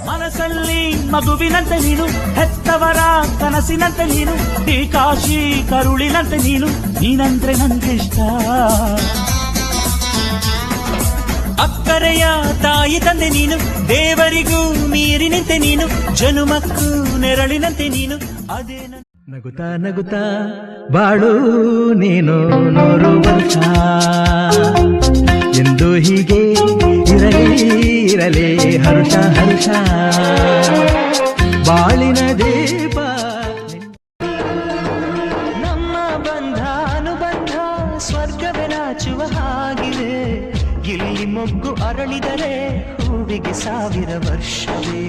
ಮನಸ್ಸಲ್ಲಿ ಮಗುವಿನಂತೆ ನೀನು, ಹೆತ್ತವರ ಕನಸಿನಂತೆ ನೀನು, ಈ ಕಾಶಿ ಕರುಳಿನಂತೆ ನೀನು, ನೀನಂದ್ರೆ ನನ್ಗಿಷ್ಟ. ಅಕ್ಕರೆಯ ತಾಯಿ ತಂದೆ ನೀನು, ದೇವರಿಗೂ ಮೀರಿ ನಿಂತೆ ನೀನು, ಜನುಮಕ್ಕೂ ನೆರಳಿನಂತೆ ನೀನು. ಅದೇ ನಗುತ್ತಾ ನಗುತ್ತಾ ಬಾಳು ನೀನು 100 ವರ್ಷ, ಎಂದು ಹೀಗೆ ಇರಲಿ ಹರುಷ ಹರುಷ, ಬಾಳಿನ ದೀಪ. ನಮ್ಮ ಬಂಧ ಅನುಬಂಧ ಸ್ವರ್ಗವೇ ನಾಚುವ ಹಾಗಿದೆ, ಇಲ್ಲಿ ಮೊಗ್ಗು ಅರಳಿದರೆ ಹೂವಿಗೆ 1000 ವರ್ಷವೇ.